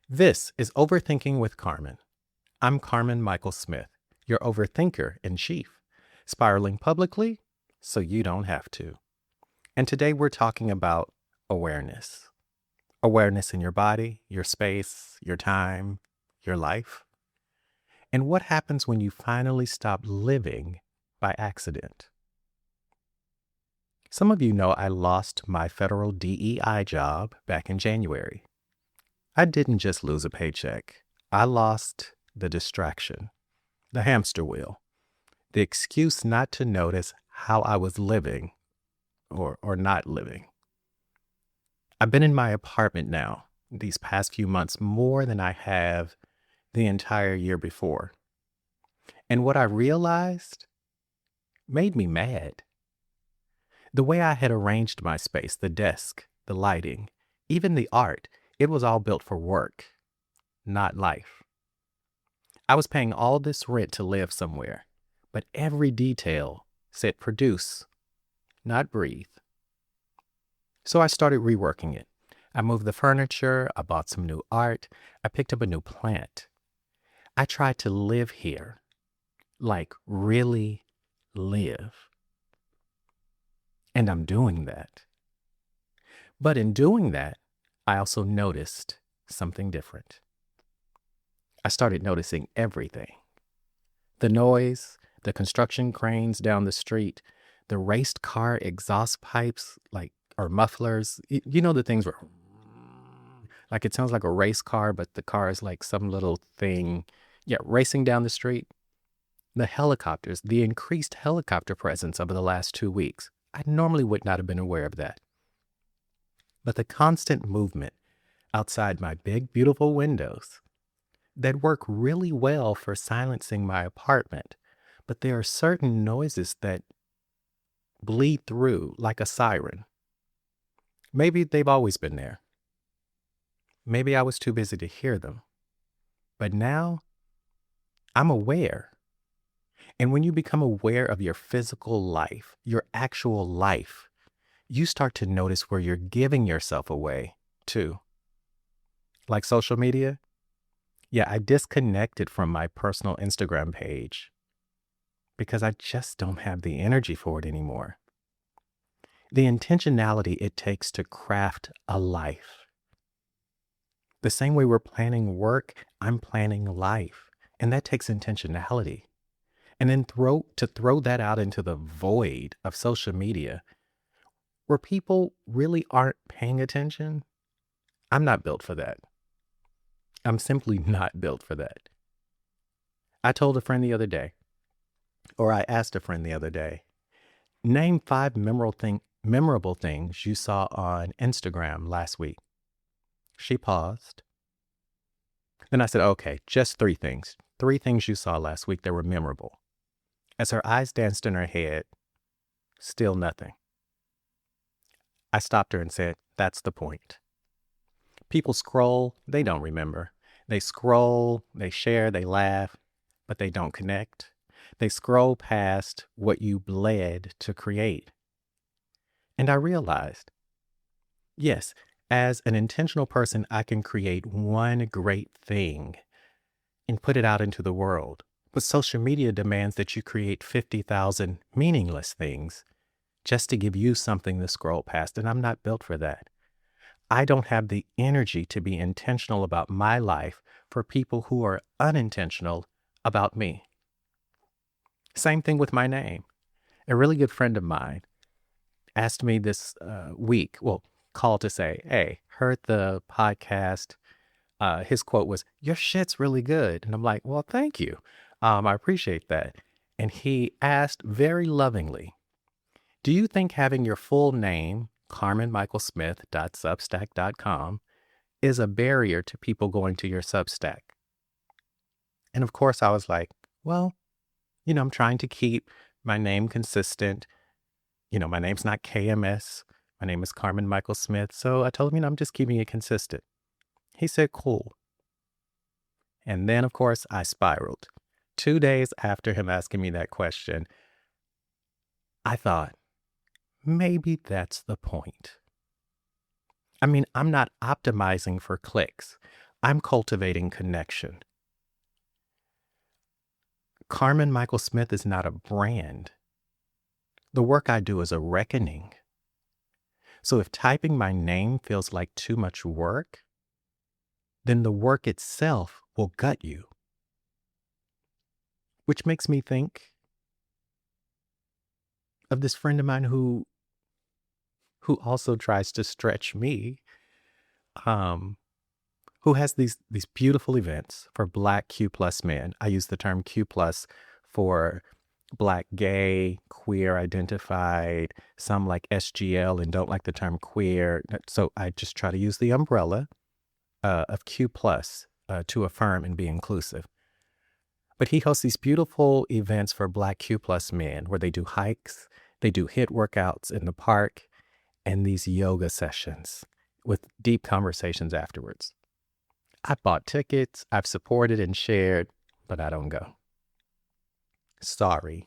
This is Overthinking with Carmen. I'm Carmen Michael Smith, your overthinker in chief, spiraling publicly so you don't have to. And today we're talking about awareness. Awareness in your body, your space, your time, your life. And what happens when you finally stop living by accident? Some of you know I lost my federal DEI job back in January. I didn't just lose a paycheck. I lost the distraction, the hamster wheel, the excuse not to notice how I was living or not living. I've been in my apartment now these past few months more than I have the entire year before. And what I realized made me mad. The way I had arranged my space, the desk, the lighting, even the art, it was all built for work, not life. I was paying all this rent to live somewhere, but every detail said produce, not breathe. So I started reworking it. I moved the furniture, I bought some new art, I picked up a new plant. I tried to live here, like really live. And I'm doing that. But in doing that, I also noticed something different. I started noticing everything. The noise, the construction cranes down the street, the raced car exhaust pipes, or mufflers. You know the things where, like it sounds like a race car, but the car is like some little thing, racing down the street. The helicopters, the increased helicopter presence over the last 2 weeks. I normally would not have been aware of that. But the constant movement outside my big, beautiful windows that work really well for silencing my apartment. But there are certain noises that bleed through like a siren. Maybe they've always been there. Maybe I was too busy to hear them. But now I'm aware. And when you become aware of your physical life, your actual life, you start to notice where you're giving yourself away too. Like social media. Yeah, I disconnected from my personal Instagram page because I just don't have the energy for it anymore. The intentionality it takes to craft a life. The same way we're planning work, I'm planning life. And that takes intentionality. And then throw that out into the void of social media where people really aren't paying attention. I'm not built for that. I'm simply not built for that. I told a friend the other day, or I asked a friend the other day, name 5 memorable things you saw on Instagram last week. She paused. Then I said, okay, just 3 things. 3 things you saw last week that were memorable. As her eyes danced in her head, still nothing. I stopped her and said, that's the point. People scroll, they don't remember. They scroll, they share, they laugh, but they don't connect. They scroll past what you bled to create. And I realized, yes, as an intentional person, I can create one great thing and put it out into the world. But social media demands that you create 50,000 meaningless things just to give you something to scroll past. And I'm not built for that. I don't have the energy to be intentional about my life for people who are unintentional about me. Same thing with my name. A really good friend of mine asked me this week, called to say, hey, heard the podcast. His quote was, your shit's really good. And I'm like, well, thank you. I appreciate that. And he asked very lovingly, do you think having your full name, carmenmichaelsmith.substack.com, is a barrier to people going to your Substack? And of course I was like, well, I'm trying to keep my name consistent. My name's not KMS. My name is Carmen Michael Smith. So I told him, I'm just keeping it consistent. He said, cool. And then, of course, I spiraled. 2 days after him asking me that question, I thought, maybe that's the point. I mean, I'm not optimizing for clicks. I'm cultivating connection. Carmen Michael Smith is not a brand. The work I do is a reckoning. So if typing my name feels like too much work, then the work itself will gut you. Which makes me think of this friend of mine who also tries to stretch me, um, who has these beautiful events for Black Q plus men. I use the term Q plus for Black, gay, queer identified, some like SGL and don't like the term queer. So I just try to use the umbrella of Q plus to affirm and be inclusive. But he hosts these beautiful events for Black Q plus men where they do hikes, they do HIIT workouts in the park, and these yoga sessions with deep conversations afterwards. I've bought tickets, I've supported and shared, but I don't go. Sorry.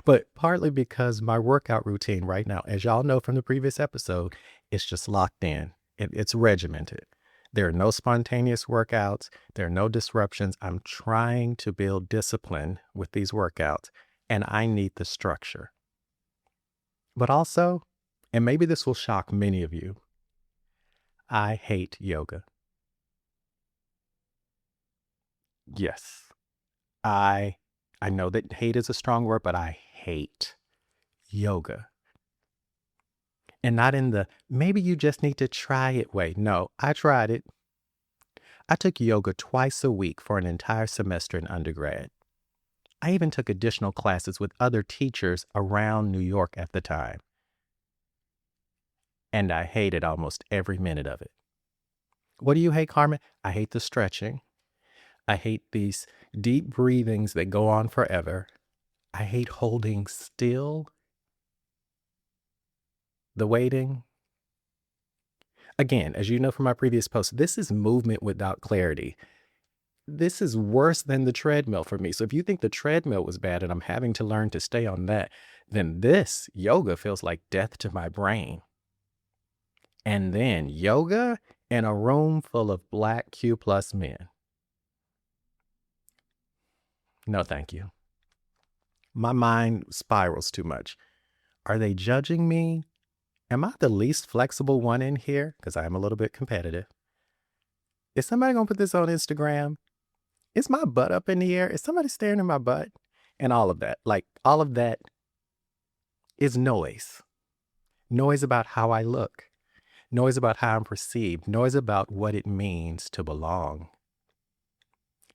But partly because my workout routine right now, as y'all know from the previous episode, it's just locked in. It's regimented. There are no spontaneous workouts. There are no disruptions. I'm trying to build discipline with these workouts, and I need the structure. But also, and maybe this will shock many of you, I hate yoga. Yes, I know that hate is a strong word, but I hate yoga. And not in the, maybe you just need to try it way. No, I tried it. I took yoga twice a week for an entire semester in undergrad. I even took additional classes with other teachers around New York at the time. And I hated almost every minute of it. What do you hate, Carmen? I hate the stretching. I hate these deep breathings that go on forever. I hate holding still. The waiting. Again, as you know from my previous post, this is movement without clarity. This is worse than the treadmill for me. So if you think the treadmill was bad and I'm having to learn to stay on that, then this yoga feels like death to my brain. And then yoga in a room full of Black Q plus men. No, thank you. My mind spirals too much. Are they judging me? Am I the least flexible one in here? Because I am a little bit competitive. Is somebody going to put this on Instagram? Is my butt up in the air? Is somebody staring at my butt? And all of that. Like, all of that is noise. Noise about how I look. Noise about how I'm perceived. Noise about what it means to belong.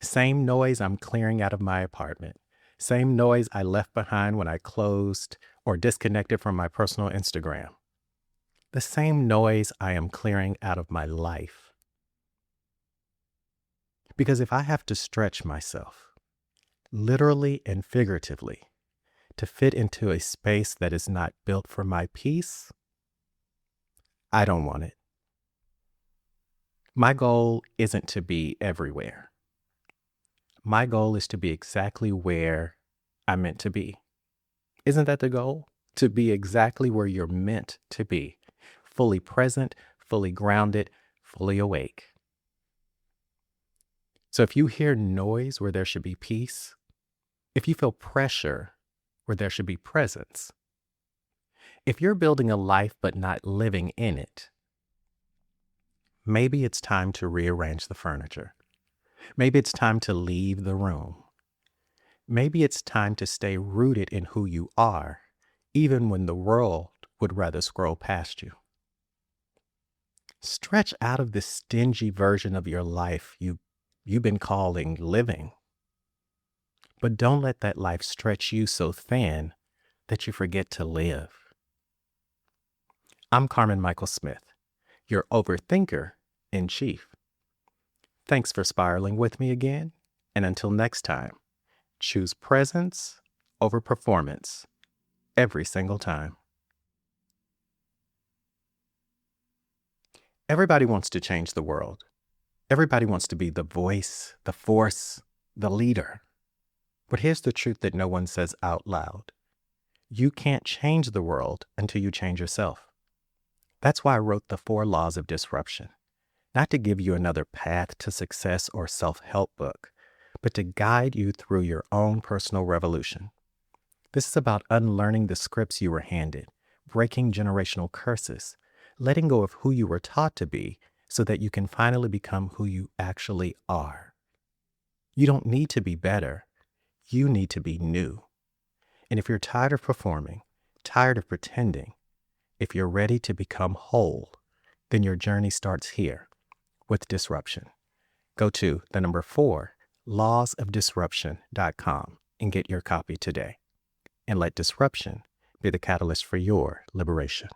Same noise I'm clearing out of my apartment. Same noise I left behind when I closed or disconnected from my personal Instagram. The same noise I am clearing out of my life. Because if I have to stretch myself, literally and figuratively, to fit into a space that is not built for my peace, I don't want it. My goal isn't to be everywhere. My goal is to be exactly where I'm meant to be. Isn't that the goal? To be exactly where you're meant to be. Fully present, fully grounded, fully awake. So if you hear noise where there should be peace, if you feel pressure where there should be presence, if you're building a life but not living in it, maybe it's time to rearrange the furniture. Maybe it's time to leave the room. Maybe it's time to stay rooted in who you are, even when the world would rather scroll past you. Stretch out of this stingy version of your life you've been calling living. But don't let that life stretch you so thin that you forget to live. I'm Carmen Michael Smith, your overthinker in chief. Thanks for spiraling with me again, and until next time, choose presence over performance every single time. Everybody wants to change the world. Everybody wants to be the voice, the force, the leader. But here's the truth that no one says out loud. You can't change the world until you change yourself. That's why I wrote the 4 laws of disruption. not to give you another path to success or self-help book, but to guide you through your own personal revolution. This is about unlearning the scripts you were handed, breaking generational curses, letting go of who you were taught to be so that you can finally become who you actually are. You don't need to be better. You need to be new. And if you're tired of performing, tired of pretending, if you're ready to become whole, then your journey starts here with disruption. Go to 4 lawsofdisruption.com and get your copy today. And let disruption be the catalyst for your liberation.